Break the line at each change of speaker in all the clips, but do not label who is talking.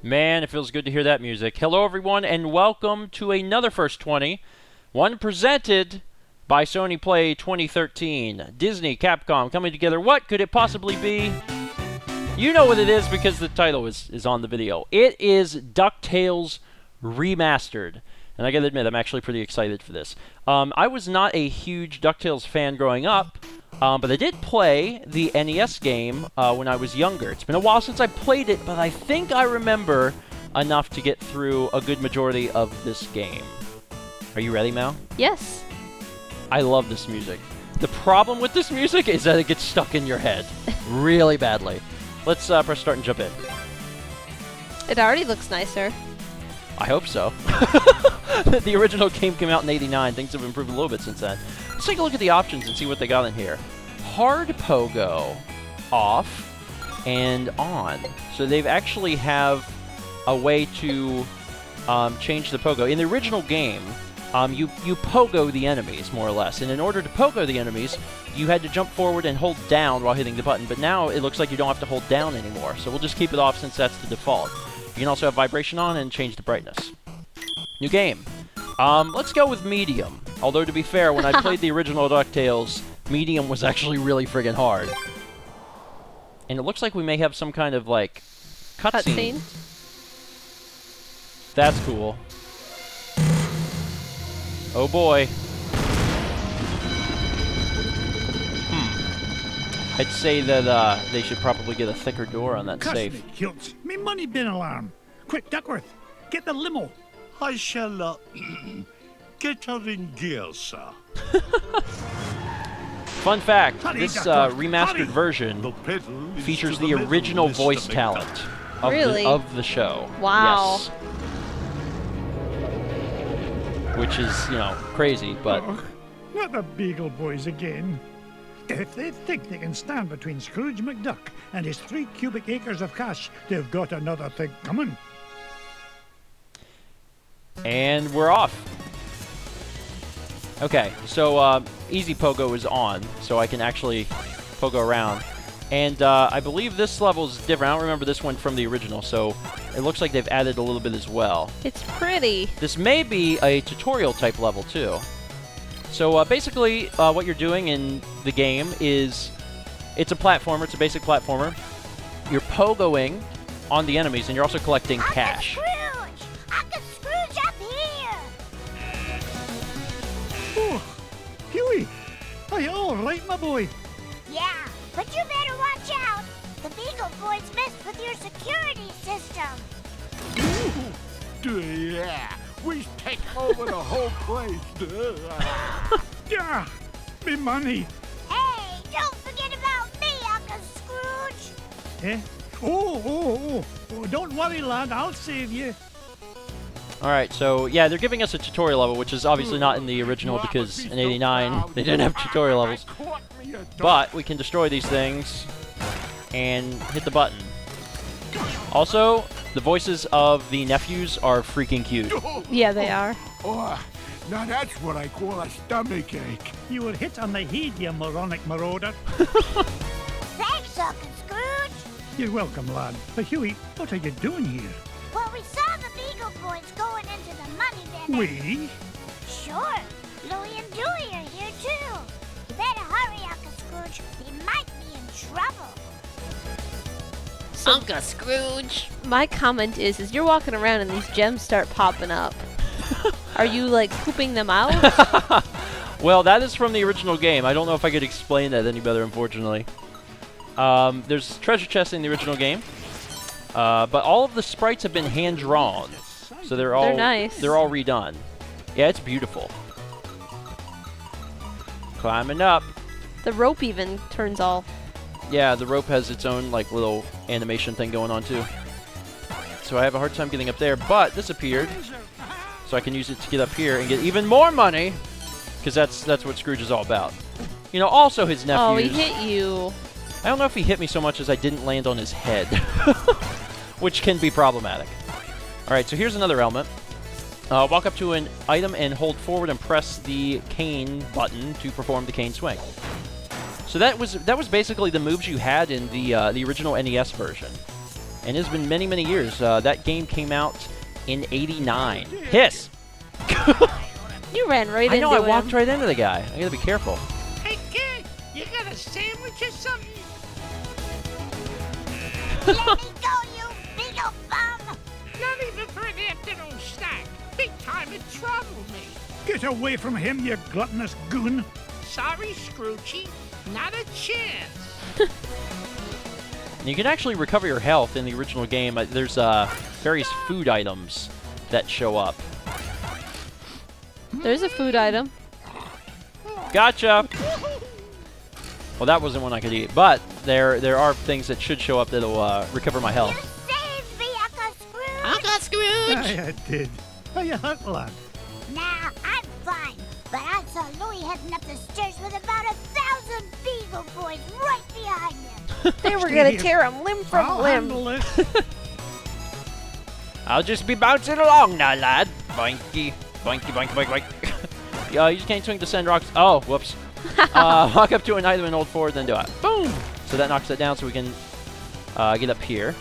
Man, it feels good to hear that music. Hello, everyone, and welcome to another First 20, one presented by Sony Play 2013. Disney, Capcom coming together. What could it possibly be? You know what it is because the title is on the video. It is DuckTales Remastered. And I gotta admit, I'm actually pretty excited for this. I was not a huge DuckTales fan growing up, but I did play the NES game when I was younger. It's been a while since I played it, but I think I remember enough to get through a good majority of this game. Are you ready, Mal?
Yes.
I love this music. The problem with this music is that it gets stuck in your head really badly. Let's press start and jump in.
It already looks nicer.
I hope so. The original game came out in '89. Things have improved a little bit since then. Let's take a look at the options and see what they got in here. Hard Pogo, off, and on. So they've actually have a way to change the Pogo. In the original game, you Pogo the enemies, more or less. And in order to Pogo the enemies, you had to jump forward and hold down while hitting the button. But now it looks like you don't have to hold down anymore. So we'll just keep it off since that's the default. You can also have vibration on and change the brightness. New game. Let's go with medium. Although, to be fair, when I played the original DuckTales, medium was actually really friggin' hard. And it looks like we may have some kind of, like, cutscene. That's cool. Oh boy. I'd say that they should probably get a thicker door on that safe.
Kilts. Me money bin alarm. Quick, Duckworth, get the limo.
I shall get her in gear, sir.
Fun fact,
Hurry,
this
Duckworth,
remastered
hurry.
version
The pedal is
features
to
the
metal,
original
Mr.
voice
McDuck.
talent
Really?
of the show.
Wow.
Yes. Which is, you know, crazy, but...
Oh, not the Beagle Boys again. If they think they can stand between Scrooge McDuck and his 3 cubic acres of cash, they've got another thing coming.
And we're off. Okay, so Easy Pogo is on, so I can actually Pogo around. And I believe this level is different. I don't remember this one from the original, so it looks like they've added a little bit as well.
It's pretty.
This may be a tutorial type level too. So basically, what you're doing in the game is, it's a platformer, it's a basic platformer. You're pogoing on the enemies, and you're also collecting cash.
Uncle Scrooge up here!
Oh, Huey, are you all right, my boy?
Yeah, but you better watch out. The Beagle Boys messed with your security system.
Yeah, we take over the whole place.
Yeah, me money.
Hey, don't forget about me, Uncle Scrooge.
Eh? Oh, don't worry, lad, I'll save you.
Alright, so yeah, they're giving us a tutorial level, which is obviously not in the original because in '89 they didn't have tutorial levels. But we can destroy these things and hit the button. Also, the voices of the nephews are freaking cute.
Yeah, they are.
Oh, now that's what I call a stomach ache.
You were hit on the head, you moronic marauder.
Thanks, Uncle Scrooge.
You're welcome, lad. But Huey, what are you doing here?
Well, we saw the Beagle Boys going into the money bin.
We?
Sure. Louie and Dewey are here, too. You better hurry, Uncle Scrooge. They might be in trouble.
So
Uncle Scrooge.
my comment is you're walking around and these gems start popping up. Are you, like, pooping them out?
Well, that is from the original game. I don't know if I could explain that any better, unfortunately. There's treasure chests in the original game, but all of the sprites have been hand-drawn, so they're
nice.
They're all redone. Yeah, it's beautiful. Climbing up.
The rope even turns all...
Yeah, the rope has its own like little animation thing going on too. So I have a hard time getting up there, but this appeared, so I can use it to get up here and get even more money, because that's what Scrooge is all about. You know, also his nephews.
Oh, he hit you.
I don't know if he hit me so much as I didn't land on his head, which can be problematic. All right, so here's another element. Walk up to an item and hold forward and press the cane button to perform the cane swing. So that was basically the moves you had in the original NES version. And it's been many, many years. That game came out in '89. Hiss!
You ran right into
I know, I
him.
walked right into the guy. I gotta be careful.
Hey, kid, you got a sandwich or something?
Let me go, you big ol' bum!
Not even for an afternoon snack. Big time in trouble, me.
Get away from him, you gluttonous goon.
Sorry, Scroochy. Not a chance.
You can actually recover your health in the original game. There's various food items that show up.
There's a food item.
Gotcha! Well, that wasn't one I could eat, but there are things that should show up that'll recover my
You
health.
saved me, Uncle Scrooge!
Uncle Scrooge!
I did. How you hurt, lad?
Nah, I'm fine. But I saw Louie heading up the stairs with about 1,000 Beagle Boys right behind him.
They were
Stay
gonna
here.
tear him limb from
I'll
limb.
handle it.
I'll just be bouncing along now, lad. Boinky, boinky, boinky, boink, boink. You just can't swing to send rocks. Oh, whoops. Walk up to an item and hold forward, then do it. Boom! So that knocks it down so we can get up here.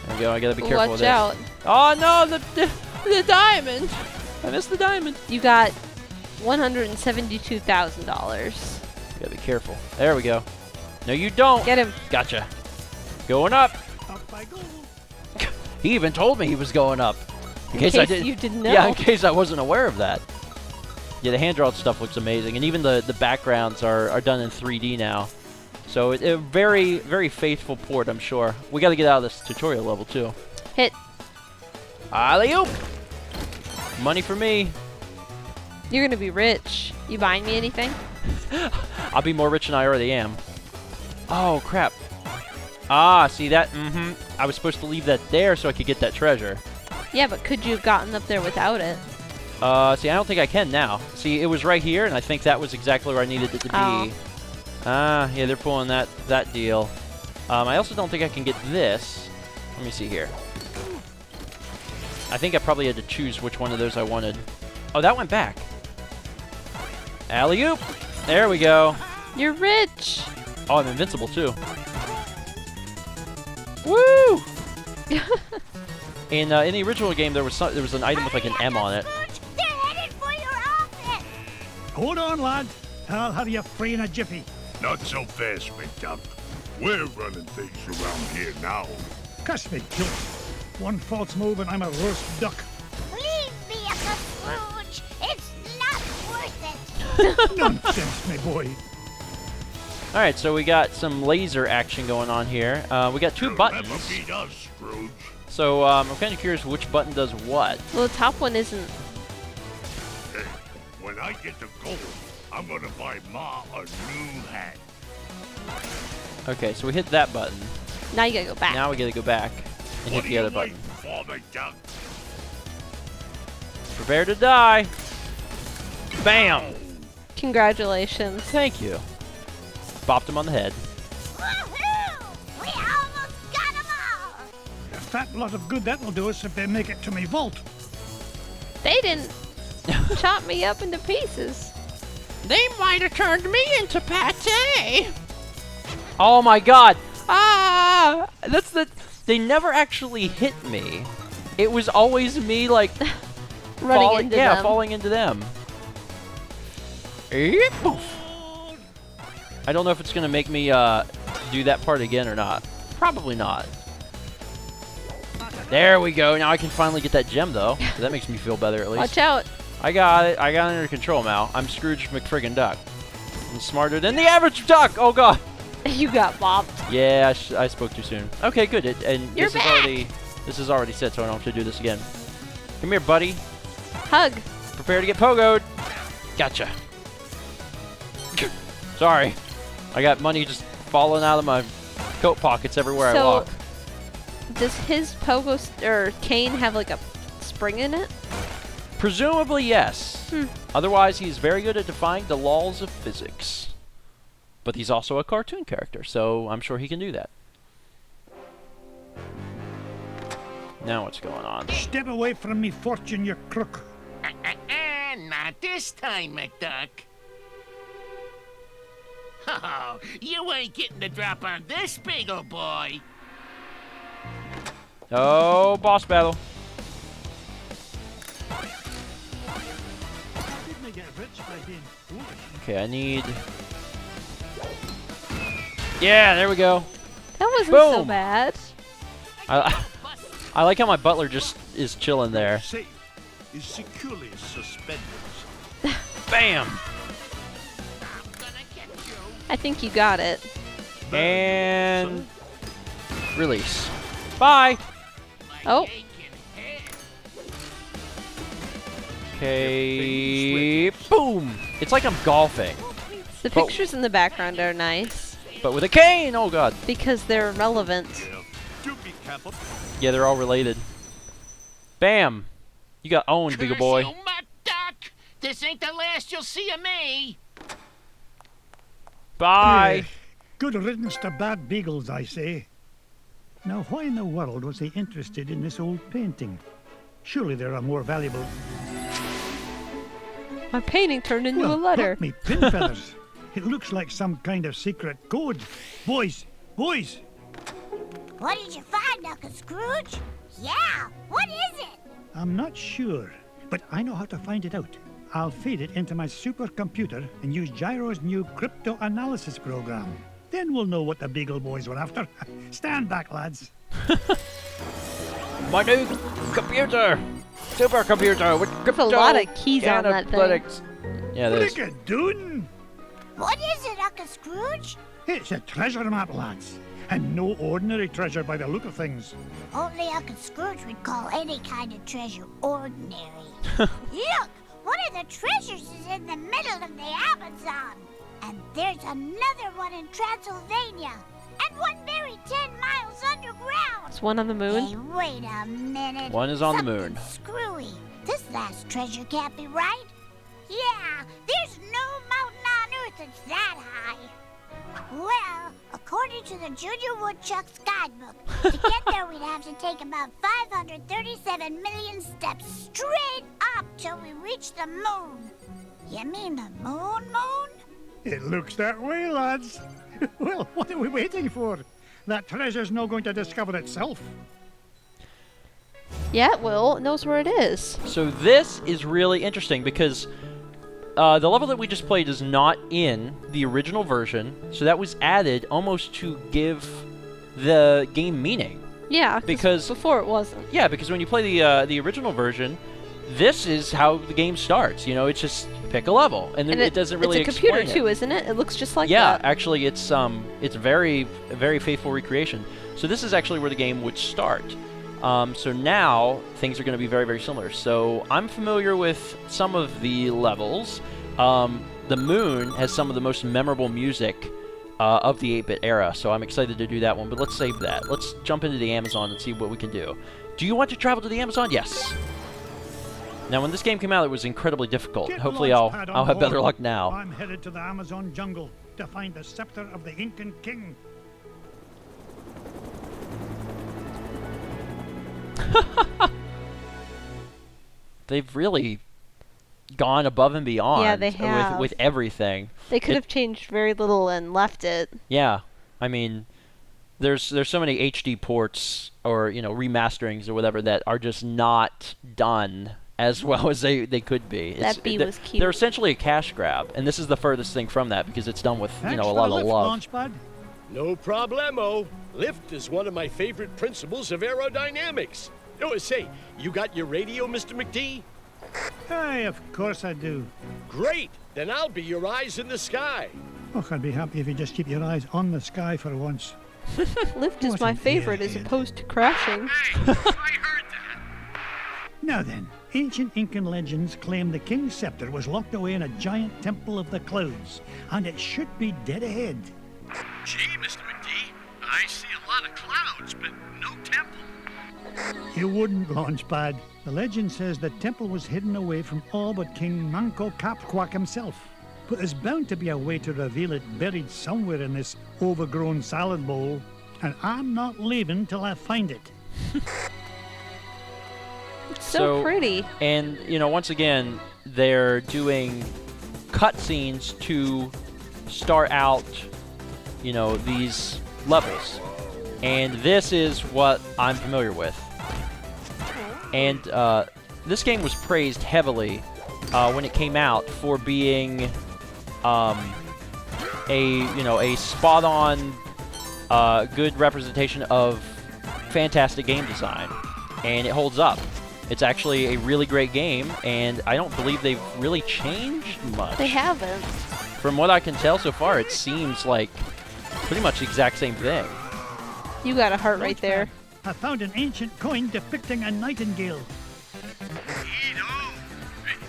There we go. I gotta be careful with
Watch
this.
out.
Oh no, the diamond! I missed the diamond.
You got $172,000.
Gotta be careful. There we go. No, you don't.
Get him.
Gotcha. Going up.
Up I go.
He even told me he was going up.
In
I
case
didn't.
you didn't know.
Yeah, in case I wasn't aware of that. Yeah, the hand-drawn stuff looks amazing, and even the backgrounds are done in 3D now. So it very, very faithful port, I'm sure. We got to get out of this tutorial level, too.
Hit.
Alley-oop! Money for me.
You're gonna be rich. You buying me anything?
I'll be more rich than I already am. Oh, crap. Ah, see that? I was supposed to leave that there so I could get that treasure.
Yeah, but could you have gotten up there without it?
See, I don't think I can now. See, it was right here, and I think that was exactly where I needed it to be.
Oh.
Ah, yeah, they're pulling that deal. I also don't think I can get this. Let me see here. I think I probably had to choose which one of those I wanted. Oh, that went back. Alley-oop! There we go.
You're rich.
Oh, I'm invincible, too. Woo! In the original game, there was an item with like an M on it.
Scrooge, they're headed for your office!
Hold on, lad. I'll have you free in a jiffy.
Not so fast, McDuck. We're running things around here now.
Cuss me, kill. One false move and I'm a roast duck.
Leave me, Uncle Scrooge! It's not worth it!
Nonsense, my boy.
All right, so we got some laser action going on here. We got two
You'll
buttons.
never beat us, Scrooge.
So I'm kind of curious which button does what.
Well, the top one isn't.
Hey, when I get to gold, I'm gonna buy Ma a new hat.
Okay, so we hit that button.
Now you gotta go back.
Now we gotta go back and hit
What are
the
you
other button.
waiting for, McDuck?
Prepare to die. Bam!
Congratulations.
Thank you. Bopped him on the head.
Woohoo! We almost got them all!
A fat lot of good that'll do us if they make it to me vault.
They didn't chop me up into pieces.
They might have turned me into pate.
Oh my god! Ah! They never actually hit me. It was always me, like,
Running into them.
falling into them. Eep, poof. I don't know if it's gonna make me do that part again or not. Probably not. There we go. Now I can finally get that gem, though. So that makes me feel better, at least.
Watch out.
I got it. I got it under control now. I'm Scrooge McFriggin' Duck. I'm smarter than the average duck. Oh god.
You got bopped.
Yeah, I spoke too soon. Okay, good. And
You're
this is already set, so I don't have to do this again. Come here, buddy.
Hug.
Prepare to get pogoed. Gotcha. Sorry. I got money just falling out of my coat pockets everywhere I
So,
walk.
does his pogo or cane have like a spring in it?
Presumably, yes. Otherwise, he's very good at defying the laws of physics. But he's also a cartoon character, so I'm sure he can do that. Now what's going on?
Step away from me, fortune, you crook.
Not this time, McDuck. Oh, you ain't getting the drop on this big ol' boy.
Oh, boss battle.
Didn't I get rich by being foolish?
Okay, I need... Yeah, there we go.
That wasn't so
Boom.
bad.
I like how my butler just is chilling there.
Safe is securely suspended.
Bam!
I think you got it.
And... release. Bye!
Oh,
Okay... Boom! It's like I'm golfing,
the pictures in the background are nice
but with a cane! Oh god.
because they're relevant.
Yeah. Do be careful.
Yeah, they're all related. Bam! You got owned, bigger boy.
Curse you, Mutt Duck! This ain't the last you'll see of me.
Bye!
Good riddance to bad beagles, I say. Now, why in the world was he interested in this old painting? Surely there are more valuable...
My painting turned into a
Well,
letter.
pluck me pin feathers. It looks like some kind of secret code. Boys! Boys!
What did you find, Uncle Scrooge? Yeah, what is it?
I'm not sure, but I know how to find it out. I'll feed it into my supercomputer and use Gyro's new crypto-analysis program. Then we'll know what the Beagle Boys were after. Stand back, lads.
My new computer! Supercomputer with crypto
a lot of keys on that thing.
analytics. Yeah,
What
there's.
are you doing?
What is it, Uncle Scrooge?
It's a treasure map, lads. And no ordinary treasure by the look of things.
Only Uncle Scrooge would call any kind of treasure ordinary. Look, one of the treasures is in the middle of the Amazon. And there's another one in Transylvania. And one buried 10 miles underground.
Is one on the moon?
Hey, wait a minute.
One is on the
Something's
moon.
Screwy. This last treasure can't be right. Yeah, there's no mountain on Earth that's that high. Well, according to the Junior Woodchuck's guidebook, to get there we'd have to take about 537 million steps straight up till we reach the moon. You mean the moon?
It looks that way, lads. Well, what are we waiting for? That treasure's not going to discover itself.
Yeah, it will. It knows where it is.
So this is really interesting because the level that we just played is not in the original version, so that was added almost to give the game meaning.
Yeah,
Because-
before it wasn't.
Yeah, because when you play the original version, this is how the game starts. You know, it's just pick a level, and,
And
it doesn't really
It's a computer
explain it.
too, isn't it? It looks just like
Yeah,
that.
actually, it's very very faithful recreation. So this is actually where the game would start. So now things are going to be very very similar. So I'm familiar with some of the levels. The moon has some of the most memorable music of the 8-bit era, so I'm excited to do that one. But let's save that. Let's jump into the Amazon and see what we can do. Do you want to travel to the Amazon? Yes. Now, when this game came out, it was incredibly difficult.
Get the
Hopefully,
launch pad
I'll
on
have better
board.
luck now.
I'm headed to the Amazon jungle to find the scepter of the Incan king.
They've really gone above and beyond.
Yeah, they have.
with everything.
They could
It-
have changed very little and left it.
Yeah, I mean, there's so many HD ports or remasterings or whatever that are just not done as well as they could be.
That bee
they're-
was cute.
They're essentially a cash grab, and this is the furthest thing from that because it's done with
Thanks
a
for
lot
the
of
lift,
love.
Launchpad.
No problemo. Lift is one of my favorite principles of aerodynamics. Oh, say, you got your radio, Mr. McD?
Aye, of course I do.
Great. Then I'll be your eyes in the sky.
Oh, I'd be happy if you just keep your eyes on the sky for once.
Lift is
What
my
an
favorite as
idiot.
opposed to crashing.
Now then, ancient Incan legends claim the king's scepter was locked away in a giant temple of the clouds, and it should be dead ahead.
Gee, Mr. McD, I see a lot of clouds, but no temple.
You wouldn't, Launchpad. The legend says the temple was hidden away from all but King Manco Capquack himself. But there's bound to be a way to reveal it buried somewhere in this overgrown salad bowl, and I'm not leaving till I find it.
It's so pretty.
And once again, they're doing cutscenes to start out, these levels. And this is what I'm familiar with. And this game was praised heavily when it came out for being a spot-on, good representation of fantastic game design, and it holds up. It's actually a really great game, and I don't believe they've really changed much.
They haven't.
From what I can tell so far, it seems like pretty much the exact same thing.
You got a heart right there.
I found an ancient coin depicting a nightingale.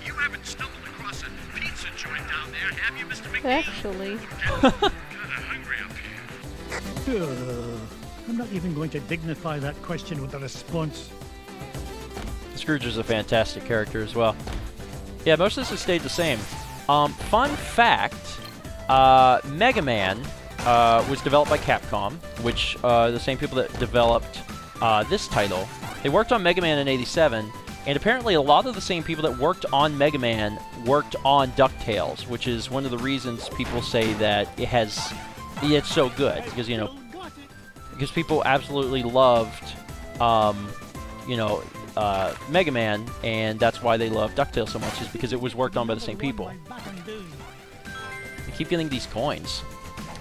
You haven't stumbled across a pizza joint down there, have you, Mr. McGee?
Actually.
Kinda hungry up here.
I'm not even going to dignify that question with a response.
Scrooge is a fantastic character as well. Yeah, most of this has stayed the same. Fun fact, Mega Man was developed by Capcom, which the same people that developed this title. They worked on Mega Man in '87, and apparently a lot of the same people that worked on Mega Man worked on DuckTales, which is one of the reasons people say that it's so good, because, because people absolutely loved, Mega Man, and that's why they love DuckTales so much, is because it was worked on by the same people. I keep getting these coins.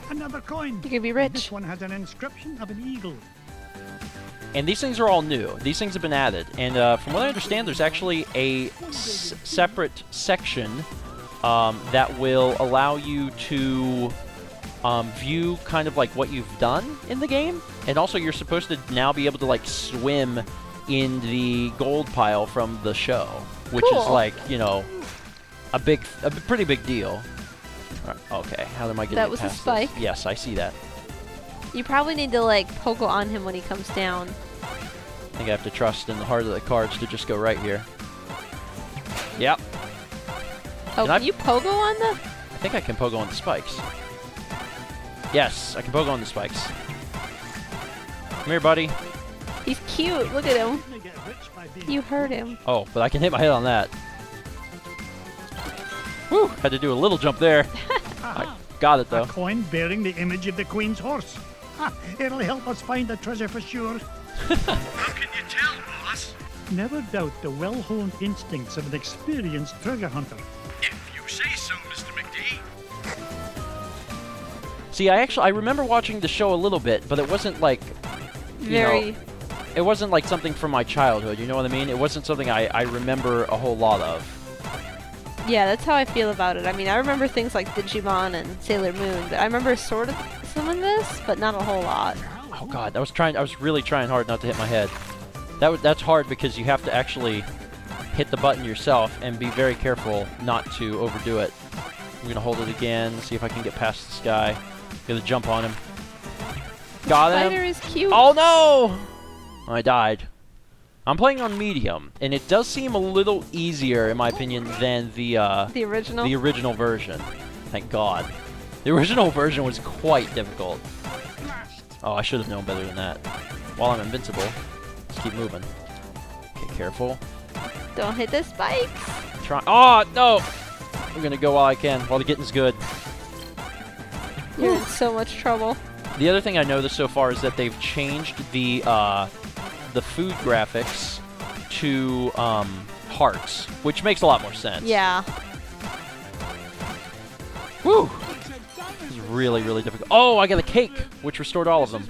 Another coin.
You can be rich.
This one has an inscription of an eagle.
And these things are all new. These things have been added. And from what I understand, there's actually a separate section that will allow you to view kind of like what you've done in the game. And also you're supposed to now be able to like swim in the gold pile from the show, which is like, a pretty big deal. All right, okay, how am I getting
That was a
past
spike?
this? Yes, I see that.
You probably need to like Pogo on him when he comes down.
I think I have to trust in the heart of the cards to just go right here. Yep.
Oh,
Can I-
can you Pogo on the?
I think I can Pogo on the spikes. Yes, I can Pogo on the spikes. Come here, buddy.
He's cute. Look at him.
They get rich by being
You hurt him.
Oh, but I can hit my head on that. Whew, had to do a little jump there. I got it,
a
though.
coin bearing the image of the Queen's horse. It'll help us find the treasure for sure.
How can you tell, boss?
Never doubt the well-honed instincts of an experienced treasure hunter.
If you say so, Mr. McGee.
See, I remember watching the show a little bit, but it wasn't like, it wasn't like something from my childhood, you know what I mean? It wasn't something I remember a whole lot of.
Yeah, that's how I feel about it. I mean, I remember things like Digimon and Sailor Moon, but I remember sort of some of this, but not a whole lot.
Oh god, I was really trying hard not to hit my head. That's hard because you have to actually hit the button yourself and be very careful not to overdo it. I'm gonna hold it again, see if I can get past this guy. Gonna jump on him. Got him.
Spider is cute.
Oh no! I died. I'm playing on medium, and it does seem a little easier, in my opinion, than the
original
version. Thank God. The original version was quite difficult. Oh, I should have known better than that. While I'm invincible, just keep moving. Okay, careful.
Don't hit the spikes.
Try. Oh no! I'm gonna go while I can, while the getting's good.
You're in so much trouble.
The other thing I noticed so far is that they've changed the food graphics to hearts, which makes a lot more sense.
Yeah.
Woo! This is really, really difficult. Oh, I got a cake, which restored all of them.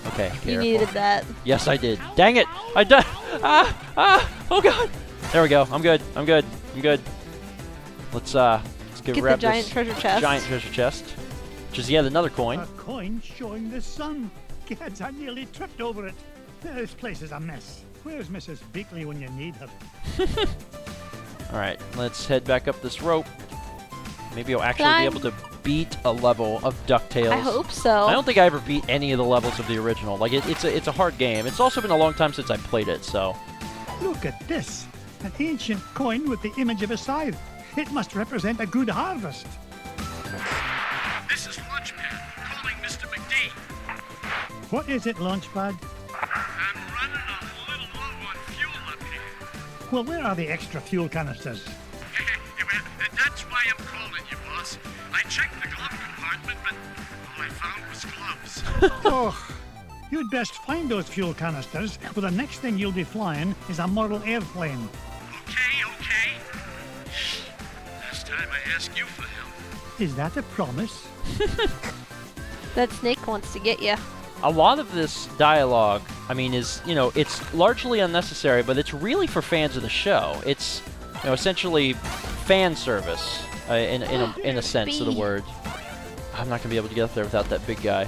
Okay, careful.
You needed that.
Yes, I did. Dang it! I died! Oh god! There we go. I'm good. I'm good. I'm good. Let's
Get
grab
the giant
this
treasure chest.
giant treasure chest, which is yet another coin.
A coin showing the sun. Kids, I nearly tripped over it. This place is a mess. Where's Mrs. Beakley when you need her?
All right, let's head back up this rope. Maybe I'll actually
Climb.
be able to beat a level of DuckTales.
I hope so.
I don't think I ever beat any of the levels of the original. Like it's a hard game. It's also been a long time since I played it, so.
Look at this. An ancient coin with the image of a scythe. It must represent a good harvest.
This is Launchpad, calling Mr. McGee.
What is it, Launchpad?
I'm running a little low on fuel up here.
Well, where are the extra fuel canisters?
Well, that's why I'm calling you, boss. I checked the glove compartment, but All I found was gloves.
Oh, you'd best find those fuel canisters, for the next thing you'll be flying is a model airplane.
Okay. Last time I asked you for help.
Is that a promise?
That snake wants to get you.
A lot of this dialogue, I mean, is, you know, it's largely unnecessary, but it's really for fans of the show. It's, you know, essentially fan service in a sense of the word. I'm not gonna be able to get up there without that big guy.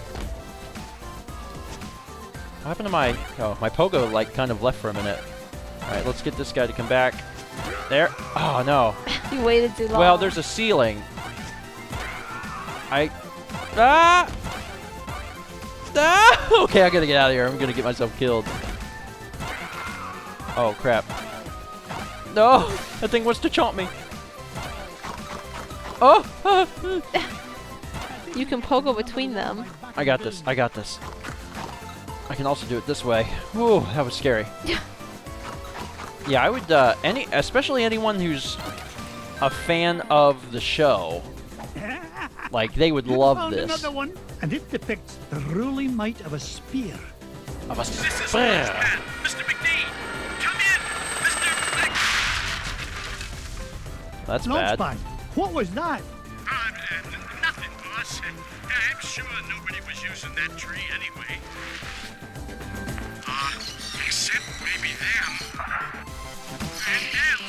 What happened to my... Oh, my Pogo, like, kind of left for a minute. Alright, let's get this guy to come back. There. Oh, no.
You waited too long.
Well, there's a ceiling. Ah! Ah! Okay, I gotta get out of here. I'm gonna get myself killed. Oh, crap. No! That thing wants to chomp me. Oh!
You can Pogo between them.
I got this. I got this. I can also do it this way. Ooh, that was scary. Yeah, I would, especially anyone who's a fan of the show, like, they would love
Found
this.
another one, and it depicts the ruling might of a spear.
Of a
This is
spear.
Mr. McD. Come in, Mr.
That's bad.
Launchpad, what was that?
Nothing, boss. I'm sure nobody was using that tree anyway. Except maybe them. And them.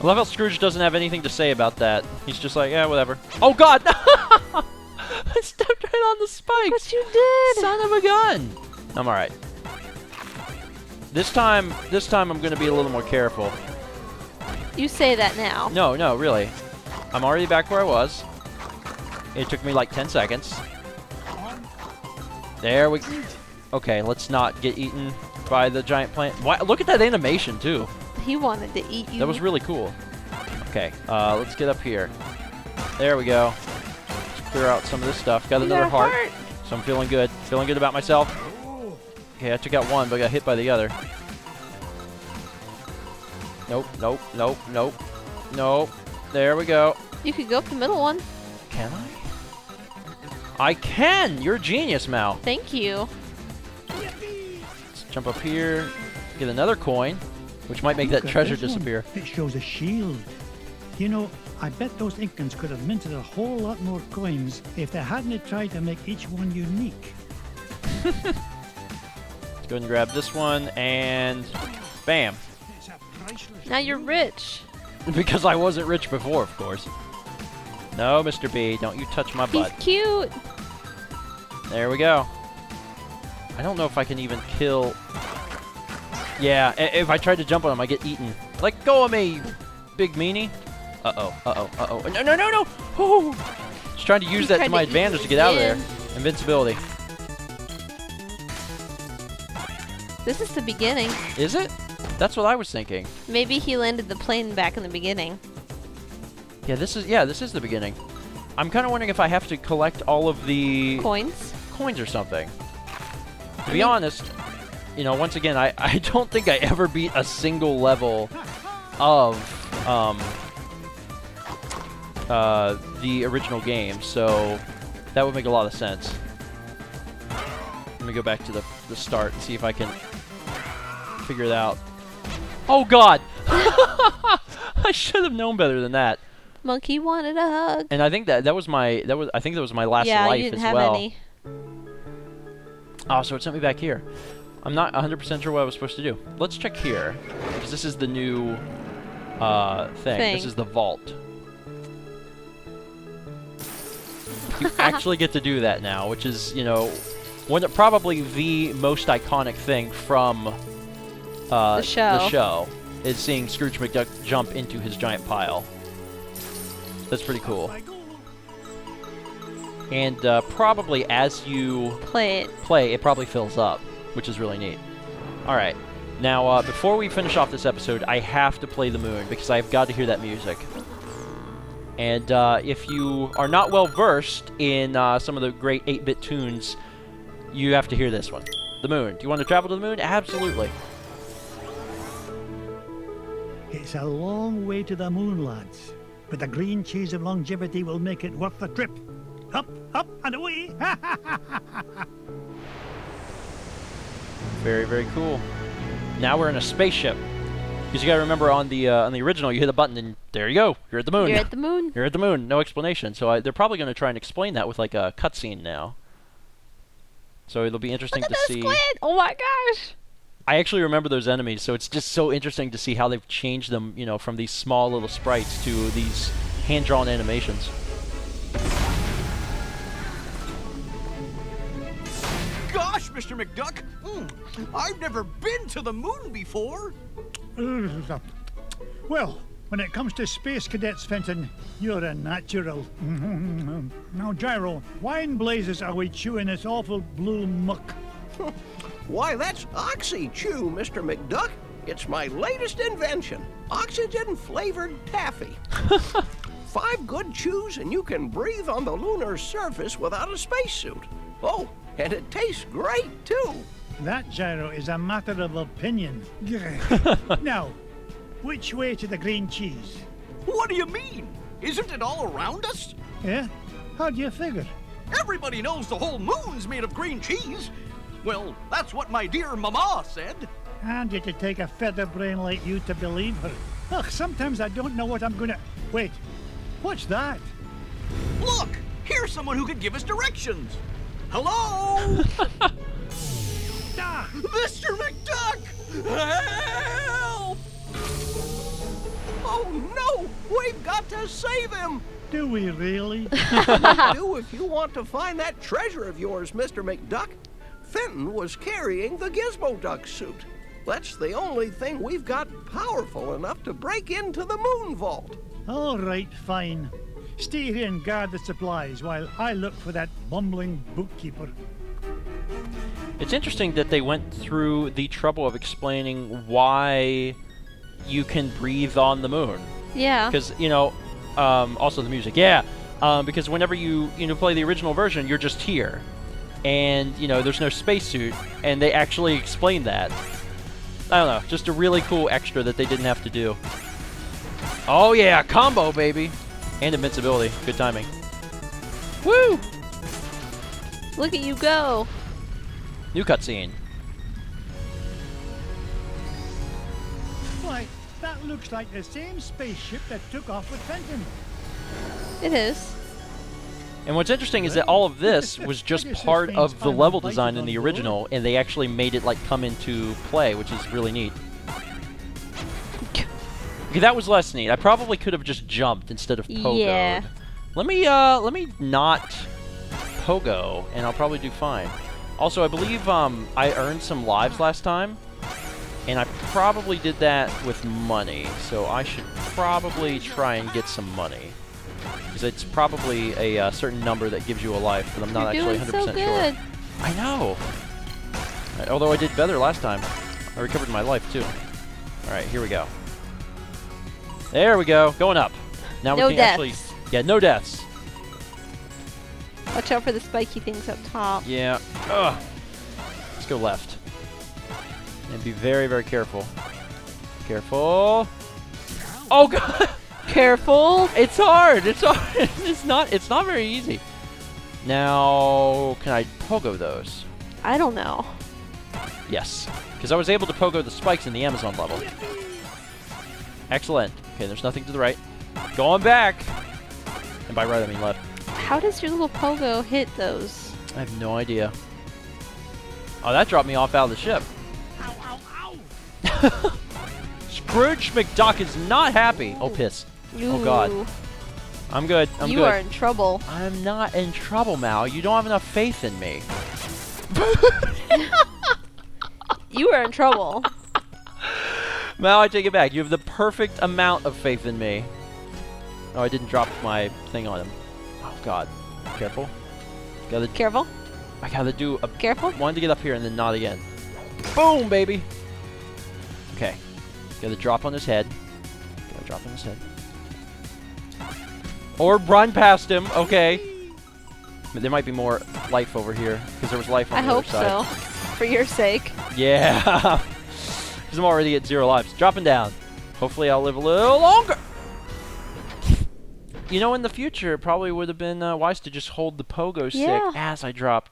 I love how Scrooge doesn't have anything to say about that. He's just like, yeah, whatever. Oh, God! I stepped right on the spikes!
What you did?
Son of a gun! I'm alright. This time I'm gonna be a little more careful.
You say that now.
No, no, really. I'm already back where I was. It took me like 10 seconds. There we... Okay, let's not get eaten by the giant plant. Why, look at that animation, too.
He wanted to eat you.
That was really cool. Okay, let's get up here. There we go. Let's clear out some of this stuff. Got
You
another
got a
heart. So I'm feeling good. Feeling good about myself. Okay, I took out one, but I got hit by the other. Nope, nope, nope, nope. Nope. There we go.
You could go up the middle one.
Can I? I can! You're a genius, Mal.
Thank you.
Let's jump up here. Get another coin, which might make
Look
that
at
treasure
this one.
disappear.
It shows a shield. You know, I bet those Incans could have minted a whole lot more coins if they hadn't tried to make each one unique.
Let's go ahead and grab this one, and bam.
It's a priceless
Now you're rich.
Because I wasn't rich before, of course. No, Mr. B, don't you touch my
He's
butt.
cute.
There we go. I don't know if I can even kill... Yeah, if I try to jump on him, I get eaten. Let go of me, you big meanie. Uh-oh, uh-oh, uh-oh. No, no, no, no! Ooh. Just trying to use that
tried
to my
to eat
advantage to
you
get out of there.
again.
Invincibility.
This is the beginning.
Is it? That's what I was thinking.
Maybe he landed the plane back in the beginning.
Yeah, this is the beginning. I'm kind of wondering if I have to collect all of the
Coins.
coins or something. To be honest, you know, once again, I don't think I ever beat a single level of the original game, so that would make a lot of sense. Let me go back to the start and see if I can figure it out. Oh God! I should have known better than that.
Monkey wanted a hug.
And I think I think that was my last
Yeah,
life
you didn't
as
have
well.
any.
Oh, so it sent me back here. I'm not 100% sure what I was supposed to do. Let's check here, because this is the new thing. This is the vault. You actually get to do that now, which is, you know, probably the most iconic thing from
The show.
is seeing Scrooge McDuck jump into his giant pile. That's pretty cool. And probably as you
Play it.
it probably fills up, which is really neat. Alright, now before we finish off this episode, I have to play the moon, because I've got to hear that music. And if you are not well versed in some of the great 8-bit tunes, you have to hear this one. The moon. Do you want to travel to the moon? Absolutely.
It's a long way to the moon, lads. But the green cheese of longevity will make it worth the trip. Up, up, and away!
Very, very cool. Now we're in a spaceship. Because you gotta remember on the original, you hit a button and there you go. You're at the moon.
You're at the moon.
You're at the moon. No explanation. So they're probably gonna try and explain that with like a cutscene now. So it'll be interesting
Look
to
at
see.
those squid! Oh my gosh!
I actually remember those enemies, so it's just so interesting to see how they've changed them, you know, from these small little sprites to these hand-drawn animations.
Gosh, Mr. McDuck, I've never been to the moon before.
Well, when it comes to space cadets, Fenton, you're a natural. Now, Gyro, why in blazes are we chewing this awful blue muck?
Why, that's Oxy Chew, Mr. McDuck. It's my latest invention, oxygen-flavored taffy. 5 good chews and you can breathe on the lunar surface without a spacesuit. Oh, and it tastes great, too.
That, Gyro, is a matter of opinion. Now, which way to the green cheese?
What do you mean? Isn't it all around us?
Yeah? How do you figure?
Everybody knows the whole moon's made of green cheese. Well, that's what my dear mama said.
And you to take a feather brain like you to believe her. Ugh, sometimes I don't know what I'm gonna... Wait, what's that?
Look, here's someone who could give us directions. Hello? Mr. McDuck! Help!
Oh, no! We've got to save him!
Do we really?
Do if you want to find that treasure of yours, Mr. McDuck. Fenton was carrying the Gizmo Duck suit. That's the only thing we've got powerful enough to break into the moon vault.
All right, fine. Stay here and guard the supplies while I look for that bumbling bookkeeper.
It's interesting that they went through the trouble of explaining why you can breathe on the moon.
Yeah.
Because, you know, also the music, yeah. Because whenever you play the original version, you're just here. And, you know, there's no spacesuit, and they actually explained that. I don't know, just a really cool extra that they didn't have to do. Oh yeah, combo, baby! And invincibility, good timing. Woo!
Look at you go.
New cutscene.
Why, that looks like the same spaceship that took off with Fenton.
It is.
And what's interesting is that all of this was just part of the level design in the original, and they actually made it like come into play, which is really neat. Okay, that was less neat. I probably could have just jumped instead of pogoed.
Yeah.
Let me not pogo, and I'll probably do fine. Also, I believe I earned some lives last time, and I probably did that with money, so I should probably try and get some money. Because it's probably a certain number that gives you a life, but I'm not
You're
actually
doing
100%
so good.
sure. I know! Right, although I did better last time. I recovered my life, too. Alright, here we go. There we go, going up. Now
No
we can
deaths.
actually... Yeah, no deaths.
Watch out for the spiky things up top.
Yeah. Ugh. Let's go left. And be very, very careful. Careful. Oh, God!
Careful.
It's hard. It's hard. It's not very easy. Now, can I pogo those?
I don't know.
Yes. Because I was able to pogo the spikes in the Amazon level. Excellent. Okay, there's nothing to the right. Going back. And by right, I mean left.
How does your little pogo hit those?
I have no idea. Oh, that dropped me off out of the ship.
Ow, ow, ow!
Scrooge McDuck is not happy. Oh, piss. Oh, God.
Ooh.
I'm good. I'm
You
good.
are in trouble.
I'm not in trouble, Mal. You don't have enough faith in me.
You are in trouble.
Mal, I take it back. You have the perfect amount of faith in me. Oh, I didn't drop my thing on him. Oh, God. Careful. Gotta,
Careful.
I gotta do a...
Careful.
Wanted to get up here and then not again. Boom, baby. Okay. Gotta drop on his head. Gotta drop on his head. Or run past him. Okay. But there might be more life over here because there was life on
I
the other
hope
side.
so. For your sake.
Yeah. Because I'm already at 0 lives. Dropping down. Hopefully I'll live a little longer. You know, in the future, it probably would have been wise to just hold the pogo stick as I dropped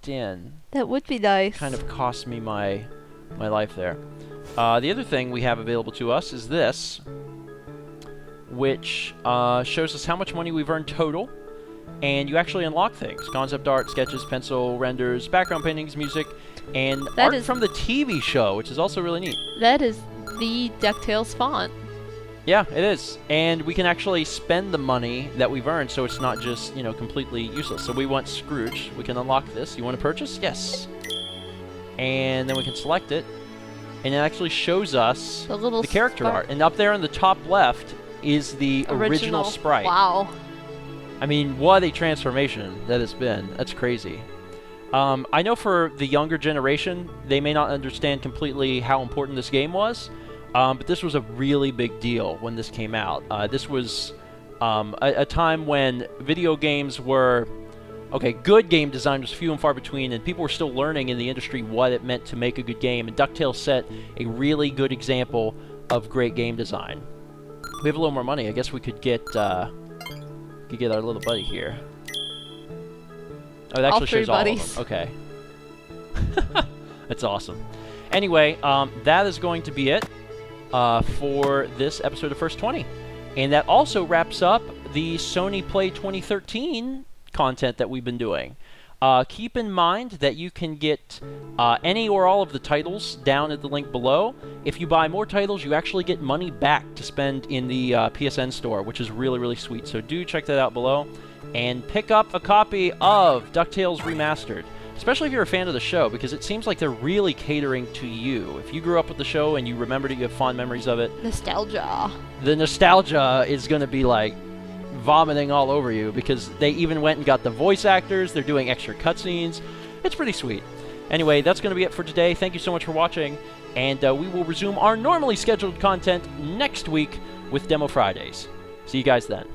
in.
That would be nice.
Kind of cost me my life there. The other thing we have available to us is this, which shows us how much money we've earned total, and you actually unlock things. Concept art, sketches, pencil, renders, background paintings, music, and art from the TV show, which is also really neat.
That is the DuckTales font.
Yeah, it is. And we can actually spend the money that we've earned, so it's not just, you know, completely useless. So we want Scrooge. We can unlock this. You want to purchase? Yes. And then we can select it. And it actually shows us the character art. And up there in the top left is the original sprite.
Wow.
I mean, what a transformation that has been. That's crazy. I know for the younger generation, they may not understand completely how important this game was. But this was a really big deal when this came out. This was a time when video games were... Okay, good game design was few and far between, and people were still learning in the industry what it meant to make a good game, and DuckTales set a really good example of great game design. We have a little more money. I guess we could get our little buddy here. Oh, it actually shows all of them. Okay. That's awesome. Anyway, that is going to be it for this episode of First 20. And that also wraps up the Sony Play 2013 content that we've been doing. Keep in mind that you can get any or all of the titles down at the link below. If you buy more titles, you actually get money back to spend in the PSN store, which is really, really sweet. So do check that out below. And pick up a copy of DuckTales Remastered, especially if you're a fan of the show, because it seems like they're really catering to you. If you grew up with the show and you remembered it, you have fond memories of it.
Nostalgia.
The nostalgia is going to be like vomiting all over you, because they even went and got the voice actors. They're doing extra cutscenes. It's pretty sweet. Anyway, that's going to be it for today. Thank you so much for watching, and we will resume our normally scheduled content next week with Demo Fridays. See you guys then.